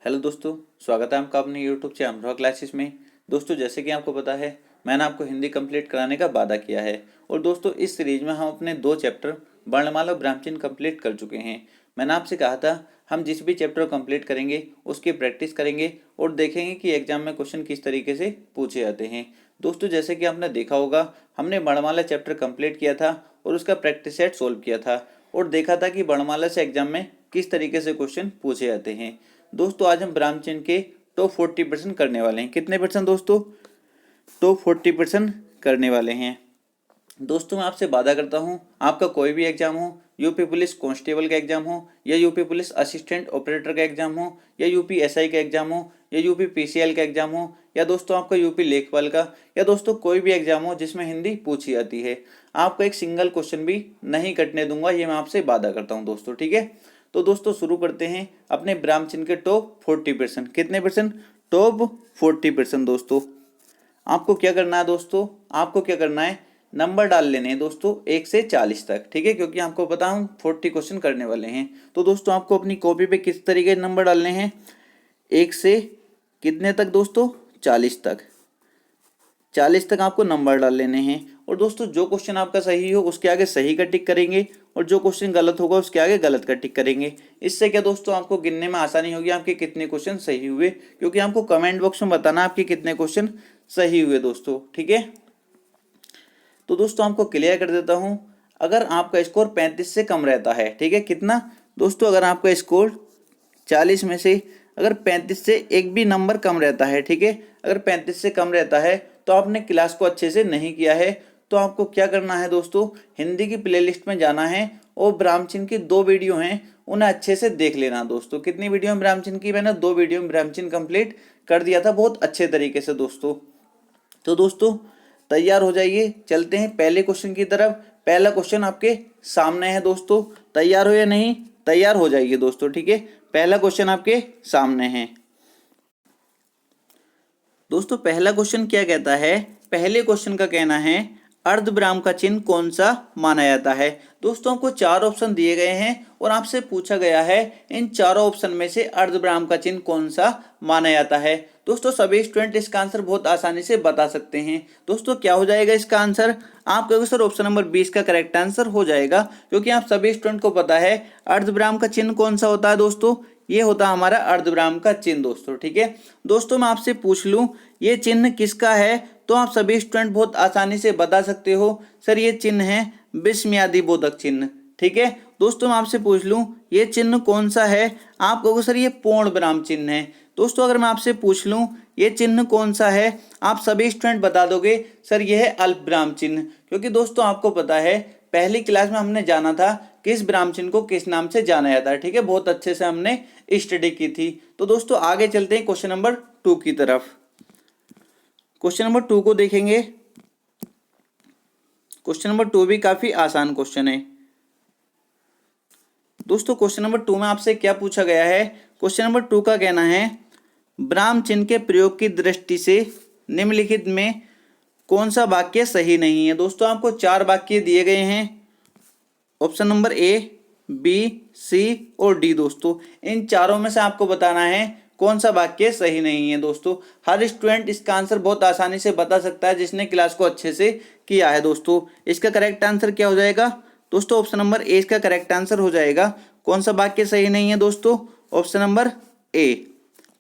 Hello दोस्तों, स्वागत है आपका अपने यूट्यूब चैनल अमरोहा क्लासेस में। दोस्तों, जैसे कि आपको पता है, मैंने आपको हिंदी कंप्लीट कराने का वादा किया है। और दोस्तों, इस सीरीज में हम अपने 2 चैप्टर वर्णमाला और ब्राह्म चिन्ह कंप्लीट कर चुके हैं। मैंने आपसे कहा था हम जिस भी चैप्टर को कंप्लीट करेंगे उसकी प्रैक्टिस करेंगे और देखेंगे कि एग्जाम में क्वेश्चन किस तरीके से पूछे जाते हैं। दोस्तों, जैसे कि आपने देखा होगा, हमने वर्णमाला चैप्टर कंप्लीट किया था और उसका प्रैक्टिस सेट सोल्व किया था और देखा था कि वर्णमाला से एग्जाम में किस तरीके से क्वेश्चन पूछे जाते हैं। दोस्तों, आज हम ब्राह्म चिन्ह के टॉप 40% करने वाले हैं। कितने परसेंट दोस्तों? टॉप 40% करने वाले हैं। दोस्तों, मैं आपसे वादा करता हूं, आपका कोई भी एग्जाम हो, यूपी पुलिस कांस्टेबल का एग्जाम हो या यूपी पुलिस असिस्टेंट ऑपरेटर का एग्जाम हो या यूपी एसआई का एग्जाम हो या यूपी पीसीएल का एग्जाम हो या दोस्तों आपका यूपी लेखपाल का या दोस्तों कोई भी एग्जाम हो जिसमें हिंदी पूछी जाती है, आपको एक सिंगल क्वेश्चन भी नहीं कटने दूंगा। ये मैं आपसे वादा करता हूँ दोस्तों, ठीक है। तो दोस्तों, शुरू करते हैं अपने ब्राह्म चिन्ह के टॉप 40%। कितने परसेंट? टॉप 40%। दोस्तों, आपको क्या करना है? दोस्तों, आपको क्या करना है? नंबर डाल लेने हैं दोस्तों 1 से 40 तक, ठीक है, क्योंकि आपको पता हम 40 क्वेश्चन करने वाले हैं। तो दोस्तों, आपको अपनी कॉपी पे किस तरीके के नंबर डालने हैं? 1 से कितने तक दोस्तों? 40 तक। 40 तक आपको नंबर डाल लेने हैं। और दोस्तों, जो क्वेश्चन आपका सही हो उसके आगे सही का टिक करेंगे और जो क्वेश्चन गलत होगा उसके आगे गलत का टिक करेंगे। इससे क्या दोस्तों, आपको गिनने में आसानी होगी आपके कितने क्वेश्चन सही हुए, क्योंकि आपको कमेंट बॉक्स में बताना आपके कितने क्वेश्चन सही हुए दोस्तों, ठीक है। तो दोस्तों, आपको क्लियर कर देता हूं, अगर आपका स्कोर 35 से कम रहता है, ठीक है, कितना दोस्तों? अगर आपका स्कोर 40 में से अगर 35 से एक भी नंबर कम रहता है, ठीक है, अगर 35 से कम रहता है तो आपने क्लास को अच्छे से नहीं किया है। तो आपको क्या करना है दोस्तों? हिंदी की प्लेलिस्ट में जाना है और ब्राह्म चिन्ह की 2 वीडियो हैं, उन्हें अच्छे से देख लेना दोस्तों। कितनी वीडियो में ब्राह्म चिन्ह की? मैंने 2 वीडियो में ब्राह्म चिन्ह कंप्लीट कर दिया था बहुत अच्छे तरीके से दोस्तों। तो दोस्तों, तैयार हो जाइए, चलते हैं पहले क्वेश्चन की तरफ। पहला क्वेश्चन आपके सामने है दोस्तों, तैयार हो या नहीं? तैयार हो जाइए दोस्तों, ठीक है। पहला क्वेश्चन आपके सामने है दोस्तों। पहला क्वेश्चन क्या कहता है? पहले क्वेश्चन का कहना है अर्धविराम का चिन्ह कौन सा माना जाता है। दोस्तों, आपको 4 ऑप्शन दिए गए हैं और आपसे पूछा गया है इन चारों ऑप्शन में से अर्धविराम का चिन्ह कौन सा माना जाता है। दोस्तों, सभी स्टूडेंट इसका आंसर बहुत आसानी से बता सकते हैं। दोस्तों, क्या हो जाएगा इसका आंसर? आप कहोगे सर ऑप्शन नंबर 20 का करेक्ट आंसर हो जाएगा, क्योंकि आप सभी स्टूडेंट को पता है अर्धविराम का चिन्ह कौन सा होता है दोस्तों। ये होता है हमारा अर्धविराम का चिन्ह दोस्तों, ठीक है। दोस्तों, मैं आपसे पूछ लूं ये चिन्ह किसका है, तो आप सभी स्टूडेंट बहुत आसानी से बता सकते हो, सर ये चिन्ह है विस्मयादि बोधक चिन्ह, ठीक है। दोस्तों, मैं आपसे पूछ लूं ये चिन्ह कौन सा है, आप कहोगे सर ये पूर्ण विराम चिन्ह है। दोस्तों, अगर मैं आपसे पूछ लूं ये चिन्ह कौन सा है, आप सभी स्टूडेंट बता दोगे सर ये है अल्प विराम चिन्ह, क्योंकि दोस्तों आपको पता है पहली क्लास में हमने जाना था किस विराम चिन्ह को किस नाम से जाना जाता है, ठीक है, बहुत अच्छे से हमने स्टडी की थी। तो दोस्तों, आगे चलते हैं क्वेश्चन नंबर 2 की तरफ। क्वेश्चन नंबर 2 को देखेंगे। क्वेश्चन नंबर 2 भी काफी आसान क्वेश्चन है दोस्तों। क्वेश्चन नंबर 2 में आपसे क्या पूछा गया है? क्वेश्चन नंबर 2 का कहना है विराम चिन्ह के प्रयोग की दृष्टि से निम्नलिखित में कौन सा वाक्य सही नहीं है। दोस्तों, आपको 4 वाक्य दिए गए हैं, ऑप्शन नंबर ए, बी, सी और डी। दोस्तों, इन चारों में से आपको बताना है कौन सा वाक्य सही नहीं है। दोस्तों, हर स्टूडेंट इसका आंसर बहुत आसानी से बता सकता है जिसने क्लास को अच्छे से किया है। दोस्तों, इसका करेक्ट आंसर क्या हो जाएगा? दोस्तों, ऑप्शन नंबर ए इसका करेक्ट आंसर हो जाएगा। कौन सा वाक्य सही नहीं है दोस्तों? ऑप्शन नंबर ए,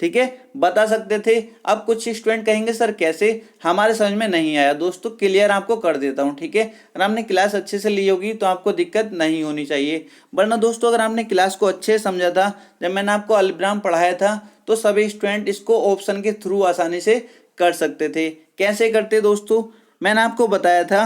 ठीक है, बता सकते थे। अब कुछ स्टूडेंट कहेंगे सर कैसे, हमारे समझ में नहीं आया। दोस्तों, क्लियर आपको कर देता हूं, ठीक है। अगर आपने क्लास अच्छे से ली होगी तो आपको दिक्कत नहीं होनी चाहिए, वरना दोस्तों अगर आपने क्लास को अच्छे से समझा था, जब मैंने आपको अल्पविराम पढ़ाया था तो सभी स्टूडेंट इसको ऑप्शन के थ्रू आसानी से कर सकते थे। कैसे करते दोस्तों? मैंने आपको बताया था,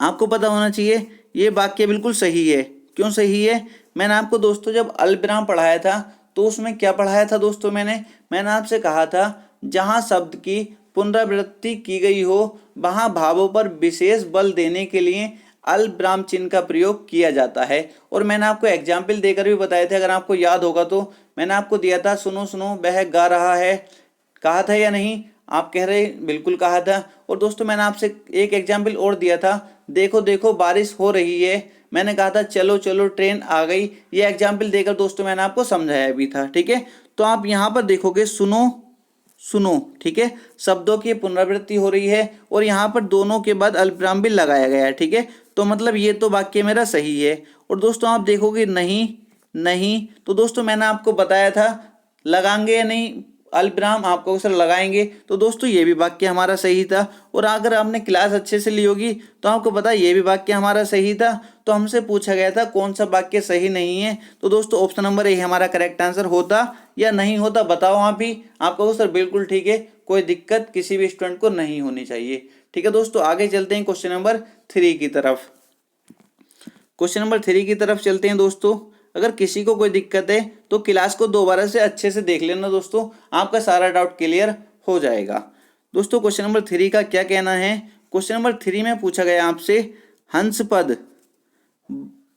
आपको पता होना चाहिए ये वाक्य बिल्कुल सही है। क्यों सही है? मैंने आपको दोस्तों जब अल्पविराम पढ़ाया था तो उसमें क्या पढ़ाया था दोस्तों? मैंने आपसे कहा था जहां शब्द की पुनरावृत्ति की गई हो वहां भावों पर विशेष बल देने के लिए अल्पविराम चिन्ह का प्रयोग किया जाता है। और मैंने आपको एग्जाम्पल देकर भी बताए थे, अगर आपको याद होगा तो मैंने आपको दिया था सुनो सुनो वह गा रहा है, कहा था या नहीं? आप कह रहे बिल्कुल कहा था। और दोस्तों, मैंने आपसे एक एग्जाम्पल और दिया था, देखो देखो बारिश हो रही है, मैंने कहा था चलो चलो ट्रेन आ गई, ये एग्जाम्पल देकर दोस्तों मैंने आपको समझाया भी था। ठीक है, तो आप यहाँ पर देखोगे सुनो सुनो, ठीक है, शब्दों की पुनरावृत्ति हो रही है और यहाँ पर दोनों के बाद अल्पविराम भी लगाया गया है। ठीक है, तो मतलब ये तो वाक्य मेरा सही है। और दोस्तों आप देखोगे नहीं नहीं, तो दोस्तों मैंने आपको बताया था लगाएंगे या नहीं अल्पविराम, आपको अक्सर लगाएंगे, तो दोस्तों ये भी वाक्य हमारा सही था। और अगर आपने क्लास अच्छे से ली होगी तो आपको पता है ये भी वाक्य हमारा सही था। तो हमसे पूछा गया था कौन सा वाक्य सही नहीं है, तो दोस्तों ऑप्शन नंबर ए हमारा करेक्ट आंसर होता या नहीं होता, बताओ आप ही। आपको सर बिल्कुल ठीक है, कोई दिक्कत किसी भी स्टूडेंट को नहीं होनी चाहिए। ठीक है दोस्तों, आगे चलते हैं क्वेश्चन नंबर 3 की तरफ। क्वेश्चन नंबर 3 की तरफ चलते हैं दोस्तों। अगर किसी को कोई दिक्कत है तो क्लास को दोबारा से अच्छे से देख लेना दोस्तों, आपका सारा डाउट क्लियर हो जाएगा। दोस्तों क्वेश्चन नंबर 3 का क्या कहना है, क्वेश्चन नंबर 3 में पूछा गया आपसे हंस पद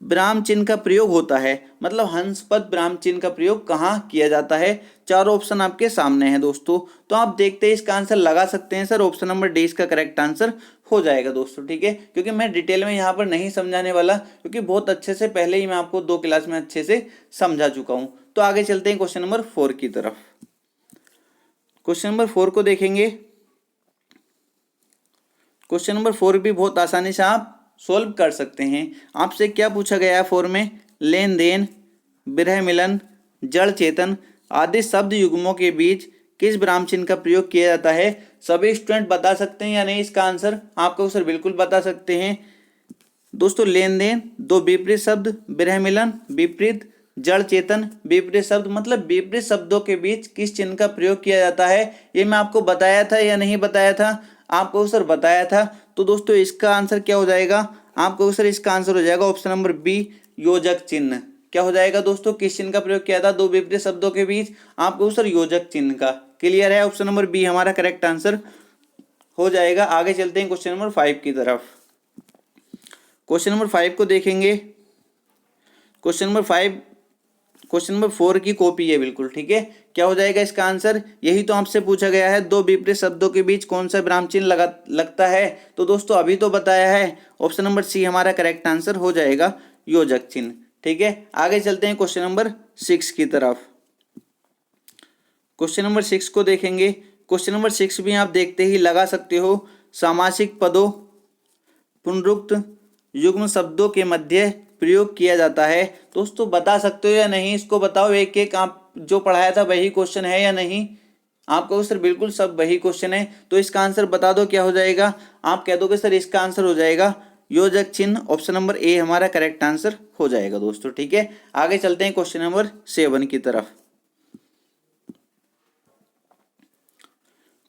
विराम चिन्ह का प्रयोग होता है, मतलब हंस पद विराम चिन्ह का प्रयोग कहाँ किया जाता है। चारों ऑप्शन आपके सामने हैं दोस्तों, तो आप देखते हैं इसका आंसर लगा सकते हैं सर, ऑप्शन नंबर डी इसका करेक्ट आंसर हो जाएगा दोस्तों। ठीक है, क्योंकि मैं डिटेल में यहाँ पर नहीं समझाने वाला, क्योंकि बहुत अच्छे से पहले ही मैं आपको 2 क्लास में अच्छे से समझा चुका हूँ। तो आगे चलते हैं क्वेश्चन नंबर 4 की तरफ। क्वेश्चन नंबर 4 को देखेंगे। क्वेश्चन नंबर 4 भी बहुत आसानी से आप सोल्व कर सकते हैं। आपसे क्या पूछा गया है 4 में, लेन देन, विरह मिलन, जड़ चेतन आदि शब्द युग्मों के बीच किस विराम चिन्ह का प्रयोग किया जाता है। सभी स्टूडेंट बता सकते हैं या नहीं इसका आंसर, आपको सर बिल्कुल बता सकते हैं दोस्तों। लेन देन 2 विपरीत शब्द, विरह मिलन विपरीत, जड़ चेतन विपरीत शब्द, मतलब विपरीत शब्दों के बीच किस चिन्ह का प्रयोग किया जाता है, ये मैं आपको बताया था या नहीं बताया था, आपको सर बताया था। तो दोस्तों इसका आंसर क्या हो जाएगा, आपको सर इसका आंसर हो जाएगा ऑप्शन नंबर बी योजक चिन्ह। क्या हो जाएगा दोस्तों, किस चिन्ह का प्रयोग किया था 2 विपरीत शब्दों के बीच, आपको सर योजक चिन्ह का। क्लियर है, ऑप्शन नंबर बी हमारा करेक्ट आंसर हो जाएगा। आगे चलते हैं क्वेश्चन नंबर 5 की तरफ। क्वेश्चन नंबर 5 को देखेंगे। क्वेश्चन नंबर 5 क्वेश्चन नंबर 4 की कॉपी है बिल्कुल। ठीक है, क्या हो जाएगा इसका आंसर, यही तो आपसे पूछा गया है 2 विपरीत शब्दों के बीच कौन सा विराम चिन्ह लगता है। तो दोस्तों अभी तो बताया है, ऑप्शन नंबर सी हमारा करेक्ट आंसर हो जाएगा योजक चिन्ह। ठीक है, आगे चलते हैं क्वेश्चन नंबर 6 की तरफ। क्वेश्चन नंबर 6 को देखेंगे। क्वेश्चन नंबर 6 भी आप देखते ही लगा सकते हो, सामासिक पदों पुनरुक्त युग्म शब्दों के मध्य प्रयोग किया जाता है। दोस्तों बता सकते हो या नहीं, इसको बताओ, एक एक आप जो पढ़ाया था वही क्वेश्चन है या नहीं, आपको सर बिल्कुल सब वही क्वेश्चन है। तो इसका आंसर बता दो क्या हो जाएगा, आप कह दोगे सर इसका आंसर हो जाएगा योजक चिन्ह, ऑप्शन नंबर ए हमारा करेक्ट आंसर हो जाएगा दोस्तों। ठीक है, आगे चलते हैं क्वेश्चन नंबर 7 की तरफ।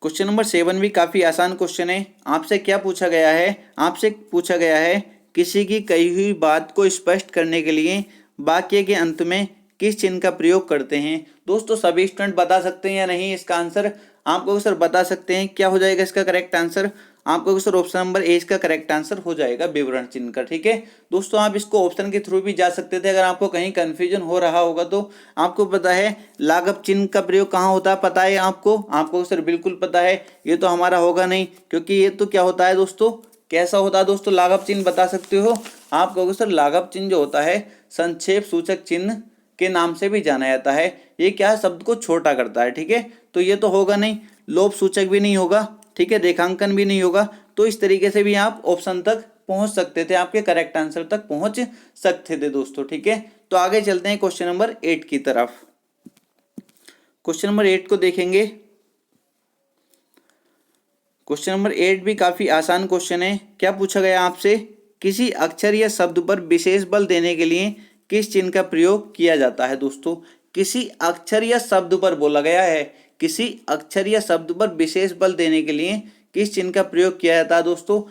क्वेश्चन नंबर 7 भी काफी आसान क्वेश्चन है। आपसे क्या पूछा गया है, आपसे पूछा गया है किसी की कही हुई बात को स्पष्ट करने के लिए वाक्य के अंत में किस चिन्ह का प्रयोग करते हैं। दोस्तों सभी स्टूडेंट बता सकते हैं या नहीं इसका आंसर, आपको सर बता सकते हैं क्या हो जाएगा इसका करेक्ट आंसर, आपको सर ऑप्शन नंबर ए इसका करेक्ट आंसर हो जाएगा विवरण चिन्ह का। ठीक है दोस्तों, आप इसको ऑप्शन के थ्रू भी जा सकते थे अगर आपको कहीं कंफ्यूजन हो रहा होगा तो। आपको पता है लाघव चिन्ह का प्रयोग कहाँ होता है, पता है आपको सर बिल्कुल पता है, ये तो हमारा होगा नहीं, क्योंकि ये तो क्या होता है दोस्तों, कैसा होता है दोस्तों, लाघव चिन्ह बता सकते हो। आप कहोगे सर लाघव चिन्ह जो होता है संक्षेप सूचक चिन्ह के नाम से भी जाना जाता है, ये क्या शब्द को छोटा करता है। ठीक है, तो ये तो होगा नहीं, लोभ सूचक भी नहीं होगा, ठीक है, रेखांकन भी नहीं होगा। तो इस तरीके से भी आप ऑप्शन तक पहुंच सकते थे, आपके करेक्ट आंसर तक पहुंच सकते थे दोस्तों। ठीक है, तो आगे चलते हैं क्वेश्चन नंबर 8 की तरफ। क्वेश्चन नंबर 8 को देखेंगे। क्वेश्चन नंबर 8 भी काफी आसान क्वेश्चन है। क्या पूछा गया आपसे, किसी अक्षर या शब्द पर विशेष बल देने के लिए किस चिन्ह का प्रयोग किया जाता है। दोस्तों किसी अक्षर या शब्द पर बोला गया है, किसी अक्षर या शब्द पर विशेष बल देने के लिए किस चिन्ह का प्रयोग किया जाता है। दोस्तों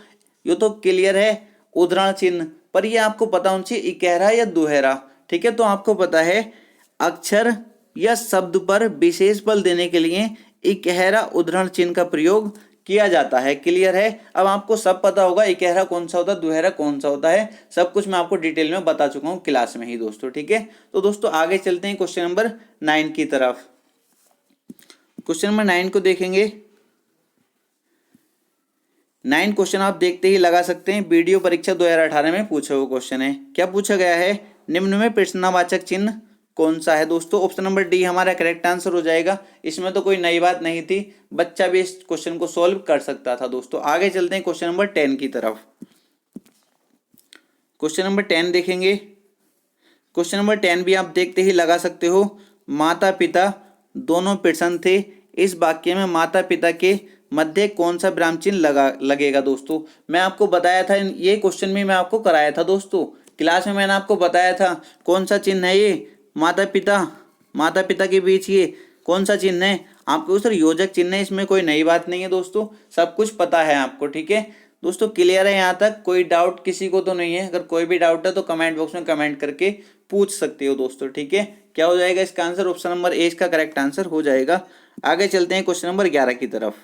ये तो क्लियर है, उद्धरण चिन्ह, पर ये आपको पता होना चाहिए इकहरा या दुहरा। ठीक है, तो आपको पता है अक्षर या शब्द पर विशेष बल देने के लिए इकहरा उद्धरण चिन्ह का प्रयोग किया जाता है। क्लियर है, अब आपको सब पता होगा इकहरा कौन सा होता है, दुहरा कौन सा होता है, सब कुछ मैं आपको डिटेल में बता चुका हूं क्लास में ही दोस्तों। ठीक है, तो दोस्तों आगे चलते हैं क्वेश्चन नंबर 9 की तरफ। क्वेश्चन नंबर 9 को देखेंगे। 9 क्वेश्चन आप देखते ही लगा सकते हैं। वीडियो परीक्षा 2018 में पूछा हुआ क्वेश्चन है। क्या पूछा गया है? निम्न में प्रश्नवाचक चिन्ह कौन सा है दोस्तों? ऑप्शन नंबर डी हमारा करेक्ट आंसर हो जाएगा। इसमें तो कोई नई बात नहीं थी, बच्चा भी इस क्वेश्चन को सोल्व कर सकता था दोस्तों। आगे चलते हैं क्वेश्चन नंबर 10 की तरफ। क्वेश्चन नंबर 10 देखेंगे। क्वेश्चन नंबर 10 भी आप देखते ही लगा सकते हो। माता पिता दोनों प्रसन्न थे, इस वाक्य में माता पिता के मध्य कौन सा विराम चिन्ह लगेगा दोस्तों? मैं आपको बताया था, ये क्वेश्चन भी मैं आपको कराया था दोस्तों क्लास में। मैंने आपको बताया था कौन सा चिन्ह है ये, माता पिता के बीच ये कौन सा चिन्ह है? आपको सर योजक चिन्ह है, इसमें कोई नई बात नहीं है दोस्तों, सब कुछ पता है आपको। ठीक है दोस्तों, क्लियर है यहाँ तक? कोई डाउट किसी को तो नहीं है? अगर कोई भी डाउट है तो कमेंट बॉक्स में कमेंट करके पूछ सकते हो दोस्तों। ठीक है, क्या हो जाएगा इसका आंसर? ऑप्शन नंबर ए इसका करेक्ट आंसर हो जाएगा। आगे चलते हैं क्वेश्चन नंबर 11 की तरफ।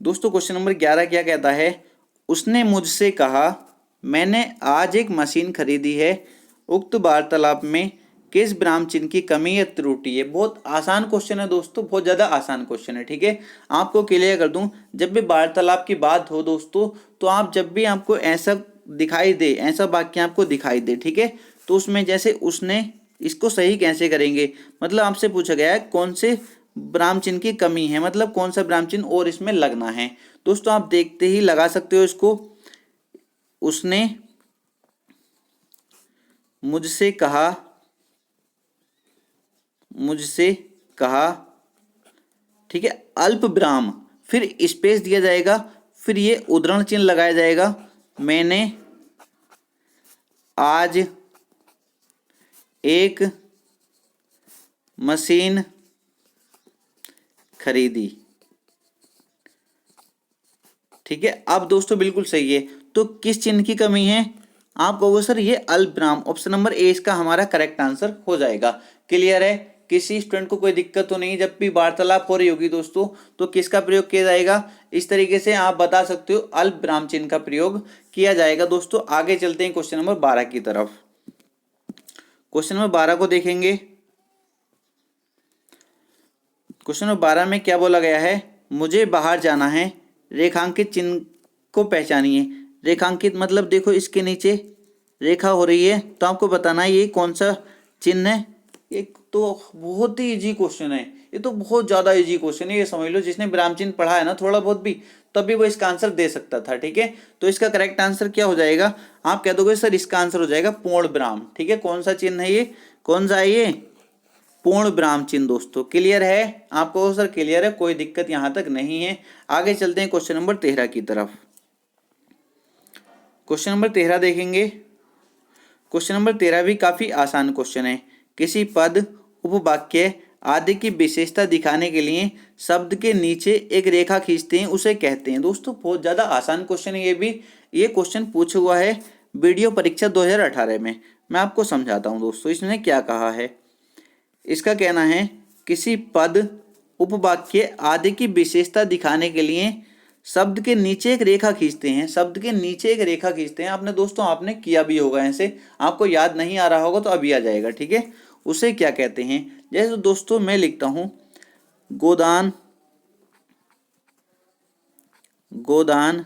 दोस्तों क्वेश्चन नंबर 11 क्या कहता है? उसने मुझसे कहा, मैंने आज एक मशीन खरीदी है, उक्त वार्तालाप में किस विराम चिन्ह की कमी या त्रुटि है? बहुत आसान क्वेश्चन है दोस्तों, बहुत ज़्यादा आसान क्वेश्चन है। ठीक है, आपको क्लियर कर दूं, जब भी वार्तालाप की बात हो दोस्तों, तो आप जब भी आपको ऐसा दिखाई दे, ऐसा वाक्य आपको दिखाई दे, ठीक है, तो उसमें जैसे उसने, इसको सही कैसे करेंगे? मतलब आपसे पूछा गया है कौन से विराम चिन्ह की कमी है, मतलब कौन सा विराम चिन्ह और इसमें लगना है। दोस्तों आप देखते ही लगा सकते हो इसको। उसने मुझसे कहा, ठीक है, अल्प विराम, फिर स्पेस दिया जाएगा, फिर ये उद्धरण चिन्ह लगाया जाएगा, मैंने आज एक मशीन खरीदी। ठीक है, अब दोस्तों बिल्कुल सही है। तो किस चिन्ह की कमी है? आप कहोगे सर ये अल्प विराम। ऑप्शन नंबर ए इसका हमारा करेक्ट आंसर हो जाएगा। क्लियर है? किसी स्टूडेंट को कोई दिक्कत तो नहीं? जब भी वार्तालाप हो रही होगी दोस्तों, तो किसका प्रयोग किया जाएगा? इस तरीके से आप बता सकते हो, अल्प विराम चिन्ह का प्रयोग किया जाएगा दोस्तों। आगे चलते हैं क्वेश्चन नंबर 12 की तरफ। क्वेश्चन नंबर 12 को देखेंगे। क्वेश्चन नंबर 12 में क्या बोला गया है? मुझे बाहर जाना है, रेखांकित चिन्ह को पहचानिए। रेखांकित मतलब देखो इसके नीचे रेखा हो रही है, तो आपको बताना है ये कौन सा चिन्ह है। एक तो बहुत ही इजी क्वेश्चन है, ये तो बहुत ज़्यादा इजी क्वेश्चन है। ये समझ लो जिसने विराम चिन्ह पढ़ा है ना थोड़ा बहुत भी, तब भी वो इसका आंसर दे सकता था। ठीक है, तो इसका करेक्ट आंसर क्या हो जाएगा? आप कह दोगे सर इसका आंसर हो जाएगा पूर्ण विराम। ठीक है, कौन सा चिन्ह है ये? कौन सा है ये? पूर्ण विराम चिन्ह दोस्तों। क्लियर है आपको? सर क्लियर है, कोई दिक्कत यहाँ तक नहीं है। आगे चलते हैं क्वेश्चन नंबर 13 की तरफ। क्वेश्चन नंबर 13 देखेंगे। क्वेश्चन नंबर 13 भी काफी आसान क्वेश्चन है। किसी पद, उपवाक्य आदि की विशेषता दिखाने के लिए शब्द के नीचे एक रेखा खींचते हैं, उसे कहते हैं। दोस्तों बहुत ज्यादा आसान क्वेश्चन है ये भी। ये क्वेश्चन पूछा हुआ है वीडियो परीक्षा 2018 में। मैं आपको समझाता हूँ दोस्तों इसने क्या कहा है। इसका कहना है किसी पद, उपवाक्य आदि की विशेषता दिखाने के लिए शब्द के नीचे एक रेखा खींचते हैं। शब्द के नीचे एक रेखा खींचते हैं। आपने दोस्तों आपने किया भी होगा ऐसे, आपको याद नहीं आ रहा होगा तो अभी आ जाएगा। ठीक है, उसे क्या कहते हैं? जैसे दोस्तों मैं लिखता हूं गोदान, गोदान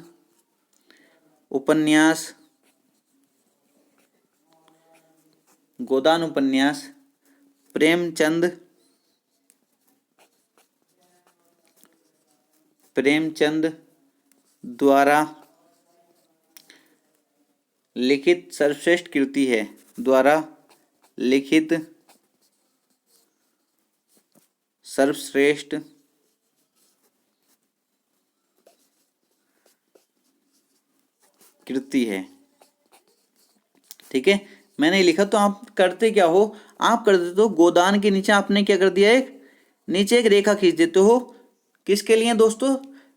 उपन्यास, गोदान उपन्यास प्रेमचंद द्वारा लिखित सर्वश्रेष्ठ कृति है, द्वारा लिखित सर्वश्रेष्ठ कृति है। ठीक है, मैंने लिखा तो आप करते क्या हो? आप कर देते हो गोदान के नीचे आपने क्या कर दिया, एक नीचे एक रेखा खींच देते हो। किसके लिए दोस्तों?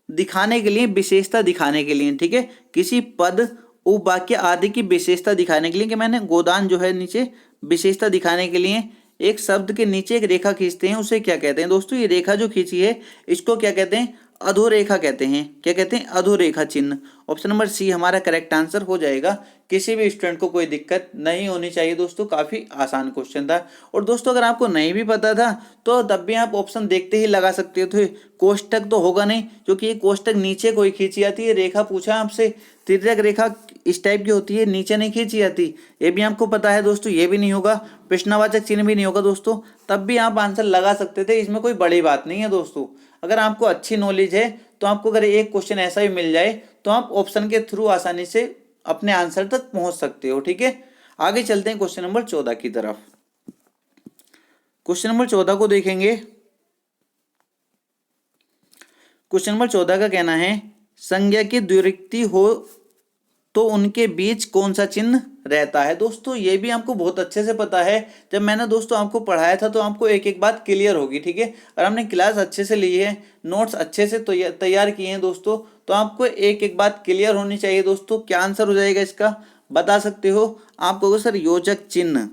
दिखाने के लिए, विशेषता दिखाने के लिए। ठीक है, किसी पद, उपवाक्य आदि की विशेषता दिखाने के लिए कि मैंने गोदान जो है नीचे विशेषता दिखाने के लिए एक शब्द के नीचे एक रेखा खींचते हैं, उसे क्या कहते हैं दोस्तों? ये रेखा जो खींची है इसको क्या कहते हैं? अधोरेखा कहते हैं। क्या कहते हैं? अधोरेखा चिन्ह। ऑप्शन नंबर सी हमारा करेक्ट आंसर हो जाएगा। किसी भी स्टूडेंट को कोई दिक्कत नहीं होनी चाहिए दोस्तों, काफी आसान क्वेश्चन था। और दोस्तों अगर आपको नहीं भी पता था तो तब भी आप ऑप्शन देखते ही लगा सकते थे। कोष्टक तो होगा नहीं, क्योंकि ये कोष्टक नीचे कोई खींची जाती है। रेखा पूछा आपसे, तिर्यक रेखा इस टाइप की होती है, नीचे नहीं खींची जाती, ये भी आपको पता है दोस्तों। ये भी नहीं होगा, प्रश्नवाचक चिन्ह भी नहीं होगा दोस्तों, तब भी आप आंसर लगा सकते थे। इसमें कोई बड़ी बात नहीं है दोस्तों। अगर आपको अच्छी नॉलेज है तो आपको अगर एक क्वेश्चन ऐसा भी मिल जाए तो आप ऑप्शन के थ्रू आसानी से अपने आंसर तक पहुंच सकते हो। ठीक है, आगे चलते हैं क्वेश्चन नंबर 14 की तरफ। क्वेश्चन नंबर 14 को देखेंगे। क्वेश्चन नंबर 14 का कहना है संज्ञा की द्विरुक्ति हो तो उनके बीच कौन सा चिन्ह रहता है। दोस्तों ये भी आपको बहुत अच्छे से पता है। जब मैंने दोस्तों आपको पढ़ाया था तो आपको एक एक बात क्लियर होगी। ठीक है, और हमने क्लास अच्छे से ली है, नोट्स अच्छे से तैयार किए हैं दोस्तों, तो आपको एक एक बात क्लियर होनी चाहिए दोस्तों। क्या आंसर हो जाएगा इसका, बता सकते हो? आप कहोगे सर योजक चिन्ह,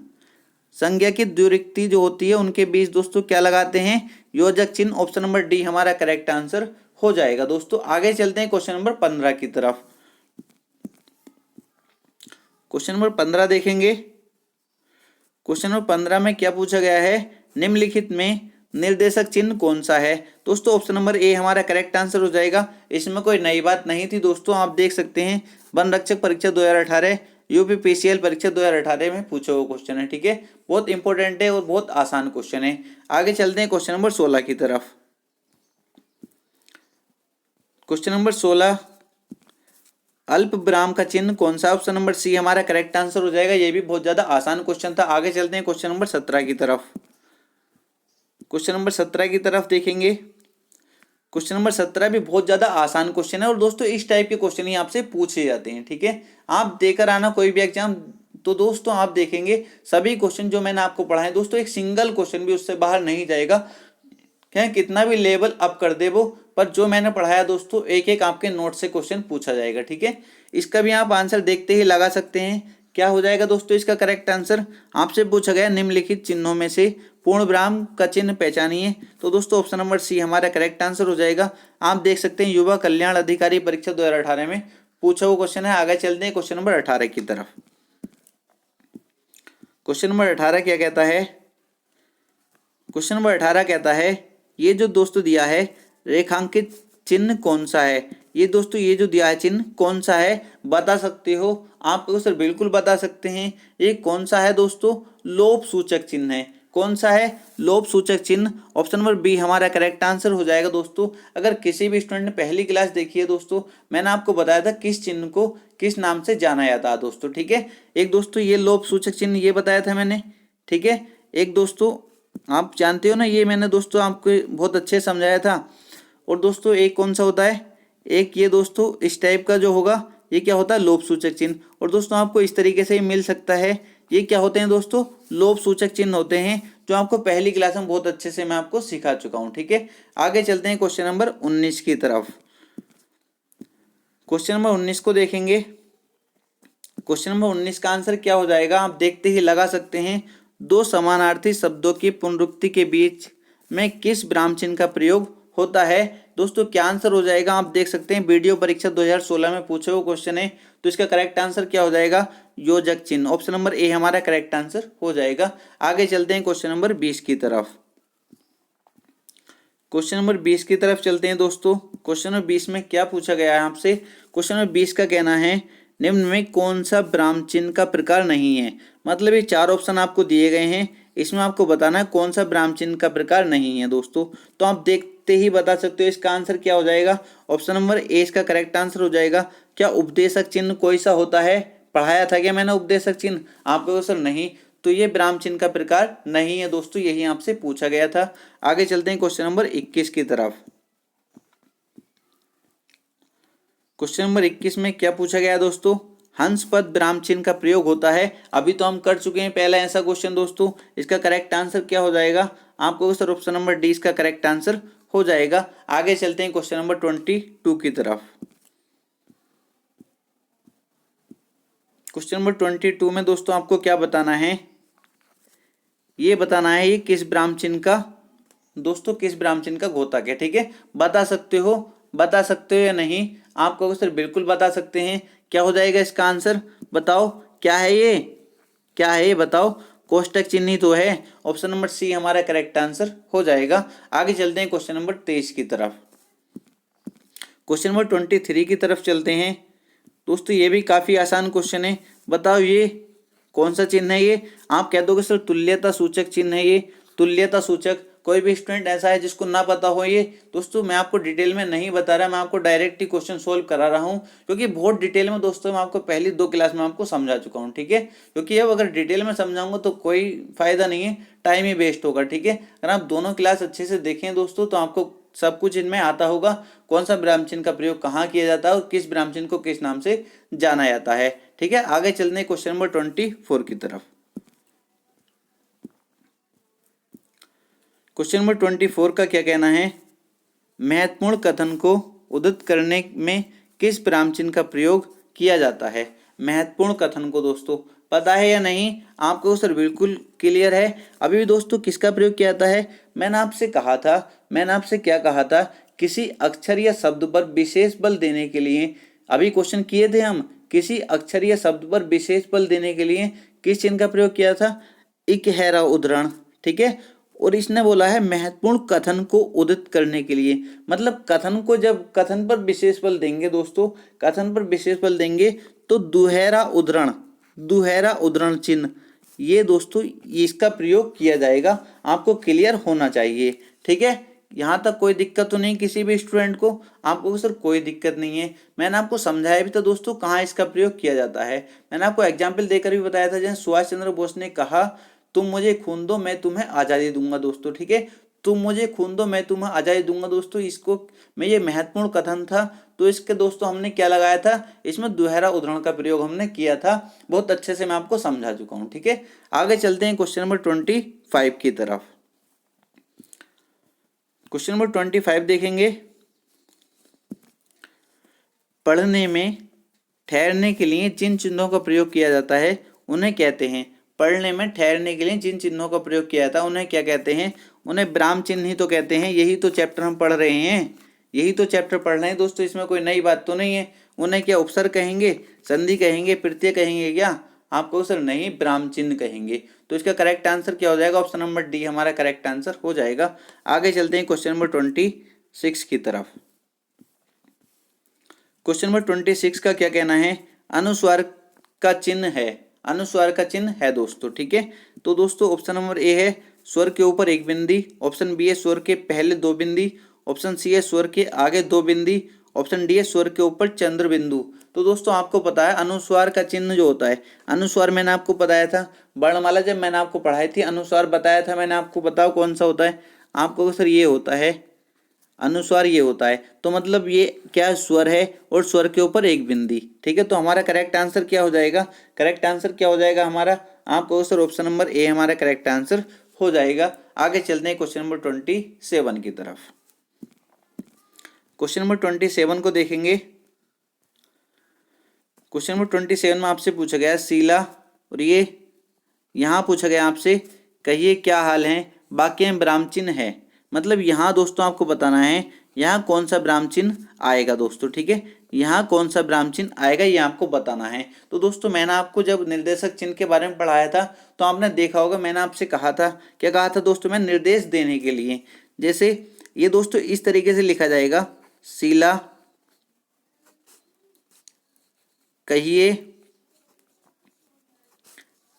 संज्ञा की द्विरुक्ति जो होती है उनके बीच दोस्तों क्या लगाते हैं? योजक चिन्ह। ऑप्शन नंबर डी हमारा करेक्ट आंसर हो जाएगा दोस्तों। आगे चलते हैं क्वेश्चन नंबर 15 की तरफ। क्वेश्चन नंबर 15 देखेंगे। क्वेश्चन नंबर 15 में क्या पूछा गया है? निम्नलिखित में निर्देशक चिन्ह कौन सा है? दोस्तों ऑप्शन नंबर ए हमारा करेक्ट आंसर हो जाएगा। इसमें कोई नई बात नहीं थी दोस्तों, आप देख सकते हैं वन रक्षक परीक्षा 2018, यूपीपीसीएल परीक्षा 2018 में पूछा हुआ क्वेश्चन है। ठीक है, बहुत इंपॉर्टेंट है और बहुत आसान क्वेश्चन है। आगे चलते हैं क्वेश्चन नंबर 16 की तरफ। क्वेश्चन नंबर 16, अल्प विराम का चिन्ह कौन सा? ऑप्शन नंबर सी हमारा करेक्ट आंसर हो जाएगा। ये भी बहुत ज्यादा आसान क्वेश्चन था। आगे चलते हैं क्वेश्चन नंबर 17 की तरफ। क्वेश्चन नंबर 17 की तरफ देखेंगे। क्वेश्चन नंबर 17 भी बहुत ज्यादा आसान क्वेश्चन है और दोस्तों इस टाइप के क्वेश्चन ही आपसे पूछे जाते हैं। ठीक है, आप देकर आना कोई भी एग्जाम, तो दोस्तों आप देखेंगे सभी क्वेश्चन जो मैंने आपको पढ़ाए दोस्तों, एक सिंगल क्वेश्चन भी उससे बाहर नहीं जाएगा। क्या कितना भी लेवल अप कर दे वो, पर जो मैंने पढ़ाया दोस्तों एक एक आपके नोट से क्वेश्चन पूछा जाएगा। ठीक है, इसका भी आप आंसर देखते ही लगा सकते हैं। क्या हो जाएगा दोस्तों इसका करेक्ट आंसर? आपसे पूछा गया निम्नलिखित चिन्हों में से पूर्ण विराम का चिन्ह पहचानिए, तो दोस्तों ऑप्शन नंबर सी हमारा करेक्ट आंसर हो जाएगा। आप देख सकते हैं युवा कल्याण अधिकारी परीक्षा 2018 में पूछा हुआ क्वेश्चन है। आगे चलते हैं क्वेश्चन नंबर 18 की तरफ। क्वेश्चन नंबर 18 क्या कहता है? क्वेश्चन नंबर 18 कहता है ये जो दोस्तों दिया है रेखांकित चिन्ह कौन सा है? ये दोस्तों ये जो दिया है चिन्ह कौन सा है, बता सकते हो? आप कहो सर बिल्कुल बता सकते हैं। ये कौन सा है दोस्तों? लोप सूचक चिन्ह है। कौन सा है? लोप सूचक चिन्ह। ऑप्शन नंबर बी हमारा करेक्ट आंसर हो जाएगा दोस्तों। अगर किसी भी स्टूडेंट ने पहली क्लास देखी है दोस्तों, मैंने आपको बताया था किस चिन्ह को किस नाम से जाना जाता है दोस्तों। ठीक है, एक दोस्तों ये लोप सूचक चिन्ह ये बताया था मैंने। ठीक है, एक दोस्तों आप जानते हो ना, ये मैंने दोस्तों आपको बहुत अच्छे समझाया था। और दोस्तों एक कौन सा होता है? एक ये दोस्तों इस टाइप का जो होगा ये क्या होता है? लोप सूचक चिन्ह। और दोस्तों आपको इस तरीके से ही मिल सकता है। ये क्या होते हैं दोस्तों? लोप सूचक चिन्ह होते हैं, जो आपको पहली क्लास में बहुत अच्छे से मैं आपको सिखा चुका हूं। ठीक है, आगे चलते हैं क्वेश्चन नंबर 19 की तरफ। क्वेश्चन नंबर 19 को देखेंगे। क्वेश्चन नंबर 19 का आंसर क्या हो जाएगा, आप देखते ही लगा सकते हैं। दो समानार्थी शब्दों की पुनरुक्ति के बीच में किस विराम चिन्ह का प्रयोग होता है? दोस्तों क्या आंसर हो जाएगा, आप देख सकते हैं वीडियो परीक्षा 2016 में पूछे हुए क्वेश्चन है, तो इसका करेक्ट आंसर क्या हो जाएगा? योजक चिन्ह। ऑप्शन नंबर ए हमारा करेक्ट आंसर हो जाएगा। आगे चलते हैं क्वेश्चन नंबर 20 की तरफ। क्वेश्चन नंबर 20 की तरफ चलते हैं दोस्तों। क्वेश्चन नंबर 20 में क्या पूछा गया है आपसे? क्वेश्चन नंबर 20 का कहना है निम्न में कौन सा विराम चिन्ह का प्रकार नहीं है? मतलब ये चार ऑप्शन आपको दिए गए हैं, इसमें आपको बताना है कौन सा विराम चिन्ह का प्रकार नहीं है दोस्तों। तो आप देखते ही बता सकते हो इसका आंसर क्या हो जाएगा। ऑप्शन नंबर ए इसका करेक्ट आंसर हो जाएगा। क्या उपदेशक चिन्ह कोई सा होता है? पढ़ाया था क्या मैंने उपदेशक चिन्ह? आपको सर नहीं, तो ये विराम चिन्ह का प्रकार नहीं है दोस्तों, यही आपसे पूछा गया था। आगे चलते हैं क्वेश्चन नंबर 21 की तरफ। क्वेश्चन नंबर 21 में क्या पूछा गया दोस्तों? हंस पद विराम चिन्ह का प्रयोग होता है। अभी तो हम कर चुके हैं पहला ऐसा क्वेश्चन दोस्तों। इसका करेक्ट आंसर क्या हो जाएगा? आपको सर ऑप्शन नंबर डी इसका करेक्ट आंसर हो जाएगा। आगे चलते हैं क्वेश्चन नंबर 22 की तरफ। क्वेश्चन नंबर 22 में दोस्तों आपको क्या बताना है? ये बताना है ये किस विराम चिन्ह का दोस्तों, किस विराम चिन्ह का घोतक है। ठीक है, बता सकते हो। बता सकते हो या नहीं? आप कहोगे सर बिल्कुल बता सकते हैं। क्या हो जाएगा इसका आंसर? बताओ क्या है ये, क्या है ये बताओ? कोष्टक चिन्ह ही तो है। ऑप्शन नंबर सी हमारा करेक्ट आंसर हो जाएगा। आगे चलते हैं क्वेश्चन नंबर 23 की तरफ। क्वेश्चन नंबर 23 की तरफ चलते हैं। दोस्तों ये भी काफी आसान क्वेश्चन है। बताओ ये कौन सा चिन्ह है? ये आप कह दोगे सर तुल्यता सूचक चिन्ह है ये। तुल्यता सूचक, कोई भी स्टूडेंट ऐसा है जिसको ना पता हो ये? दोस्तों मैं आपको डिटेल में नहीं बता रहा, मैं आपको डायरेक्ट ही क्वेश्चन सोल्व करा रहा हूँ, क्योंकि बहुत डिटेल में दोस्तों मैं आपको पहली 2 क्लास में आपको समझा चुका हूँ। ठीक है, क्योंकि अब अगर डिटेल में समझाऊंगा तो कोई फायदा नहीं है, टाइम ही वेस्ट होगा। ठीक है, अगर आप दोनों क्लास अच्छे से देखें दोस्तों तो आपको सब कुछ इनमें आता होगा। कौन सा विराम चिन्ह का प्रयोग कहाँ किया जाता है और किस विराम चिन्ह को किस नाम से जाना जाता है। ठीक है, आगे चलते हैं क्वेश्चन नंबर 24 की तरफ। क्वेश्चन नंबर 24 का क्या कहना है? महत्वपूर्ण कथन को उद्धृत करने में किस विराम चिन्ह का प्रयोग किया जाता है? महत्वपूर्ण कथन को दोस्तों पता है या नहीं? आपको सर बिल्कुल क्लियर है। अभी भी दोस्तों किसका प्रयोग किया जाता है? मैंने आपसे कहा था, मैंने आपसे क्या कहा था? किसी अक्षर या शब्द पर विशेष बल देने के लिए, अभी क्वेश्चन किए थे हम, किसी अक्षर या शब्द पर विशेष बल देने के लिए किस चिन्ह का प्रयोग किया था? इकहरा उद्धरण। ठीक है, और इसने बोला है महत्वपूर्ण कथन को उद्धृत करने के लिए, मतलब कथन को, जब कथन पर विशेष बल देंगे दोस्तों, कथन पर विशेष बल देंगे तो दुहरा उद्धरण चिन्ह, ये दोस्तों इसका प्रयोग किया जाएगा। आपको क्लियर होना चाहिए। ठीक है, यहाँ तक कोई दिक्कत तो नहीं किसी भी स्टूडेंट को? आपको सर कोई दिक्कत नहीं है। मैंने आपको समझाया भी था दोस्तों कहाँ इसका प्रयोग किया जाता है। मैंने आपको एग्जाम्पल देकर भी बताया था, जैसे सुभाष चंद्र बोस ने कहा तुम मुझे खून दो मैं तुम्हें आज़ादी दूंगा दोस्तों। ठीक है, तुम मुझे खून दो मैं तुम्हें आज़ादी दूंगा दोस्तों, इसको में ये महत्वपूर्ण कथन था। तो इसके दोस्तों हमने क्या लगाया था? इसमें दुहरा उद्धरण का प्रयोग हमने किया था। बहुत अच्छे से मैं आपको समझा चुका हूँ। ठीक है, आगे चलते हैं क्वेश्चन नंबर 25 की तरफ। क्वेश्चन नंबर 25 देखेंगे। पढ़ने में ठहरने के लिए जिन चिन्हों का प्रयोग किया जाता है उन्हें कहते हैं, पढ़ने में ठहरने के लिए जिन चिन्हों का प्रयोग किया जाता है उन्हें क्या कहते हैं? उन्हें विराम चिन्ह ही तो कहते हैं। यही तो चैप्टर हम पढ़ रहे हैं, यही तो चैप्टर पढ़ रहे हैं दोस्तों, इसमें कोई नई बात तो नहीं है। उन्हें क्या उपसर्ग कहेंगे, संधि कहेंगे, प्रत्यय कहेंगे? क्या आपको सर नहीं, विराम चिन्ह कहेंगे। तो इसका करेक्ट आंसर क्या हो जाएगा? ऑप्शन नंबर डी हमारा करेक्ट आंसर हो जाएगा। आगे चलते हैं क्वेश्चन नंबर 26 की तरफ। क्वेश्चन नंबर 26 का क्या कहना है? अनुस्वार का चिन्ह है, अनुस्वार का चिन्ह है दोस्तों। ठीक है, तो दोस्तों ऑप्शन नंबर ए है स्वर के ऊपर एक बिंदी, ऑप्शन बी है स्वर के पहले 2 बिंदी, ऑप्शन सी है स्वर के आगे 2 बिंदी, ऑप्शन डी है स्वर के ऊपर चंद्र बिंदु। तो दोस्तों आपको पता है अनुस्वार का चिन्ह जो होता है, अनुस्वार मैंने आपको बताया था, वर्णमाला जब मैंने आपको पढ़ाई थी अनुस्वार बताया था मैंने आपको, बताओ कौन सा होता है? आपको सर ये होता है अनुस्वार, ये होता है। तो मतलब ये क्या स्वर है और स्वर के ऊपर एक बिंदी। ठीक है, तो हमारा करेक्ट आंसर क्या हो जाएगा? करेक्ट आंसर क्या हो जाएगा हमारा? आपको सर ऑप्शन नंबर ए हमारा करेक्ट आंसर हो जाएगा। आगे चलते हैं क्वेश्चन नंबर 27 की तरफ। क्वेश्चन नंबर 27 को देखेंगे। क्वेश्चन नंबर 27 में आपसे पूछा गया शीला, और ये यहाँ पूछा गया आपसे कहिए क्या हाल है, वाक्य में विराम चिन्ह है। मतलब यहाँ दोस्तों आपको बताना है यहाँ कौन सा विराम चिन्ह आएगा दोस्तों। ठीक है, यहाँ कौन सा विराम चिन्ह आएगा ये आपको बताना है। तो दोस्तों मैंने आपको जब निर्देशक चिन्ह के बारे में पढ़ाया था तो आपने देखा होगा, मैंने आपसे कहा था, क्या कहा था दोस्तों? मैं निर्देश देने के लिए, जैसे ये दोस्तों इस तरीके से लिखा जाएगा, शीला कहिए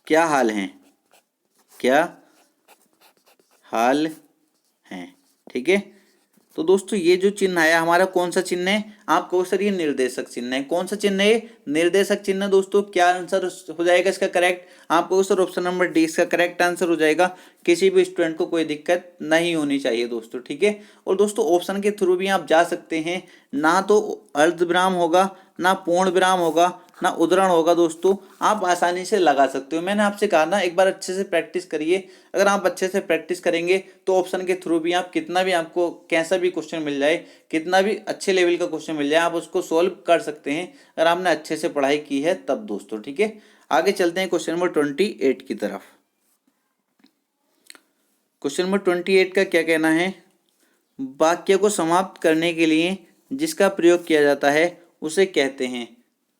क्या हाल है, क्या हाल है। ठीक है, तो दोस्तों ये जो चिन्ह आया हमारा कौन सा चिन्ह है? आप कहो सर ये निर्देशक चिन्ह है। कौन सा चिन्ह है? निर्देशक चिन्ह। दोस्तों क्या आंसर हो जाएगा इसका करेक्ट? आप कहो सर ऑप्शन नंबर डी इसका करेक्ट आंसर हो जाएगा। किसी भी स्टूडेंट को कोई दिक्कत नहीं होनी चाहिए दोस्तों। ठीक है, और दोस्तों ऑप्शन के थ्रू भी आप जा सकते हैं, ना तो अर्धविराम होगा, ना पूर्ण विराम होगा, ना उद्धरण होगा दोस्तों, आप आसानी से लगा सकते हो। मैंने आपसे कहा ना एक बार अच्छे से प्रैक्टिस करिए। अगर आप अच्छे से प्रैक्टिस करेंगे तो ऑप्शन के थ्रू भी आप कितना भी, आपको कैसा भी क्वेश्चन मिल जाए, कितना भी अच्छे लेवल का क्वेश्चन मिल जाए, आप उसको सोल्व कर सकते हैं अगर आपने अच्छे से पढ़ाई की है तब दोस्तों। ठीक है, आगे चलते हैं क्वेश्चन नंबर 28 की तरफ। क्वेश्चन नंबर 28 का क्या कहना है? वाक्य को समाप्त करने के लिए जिसका प्रयोग किया जाता है उसे कहते हैं।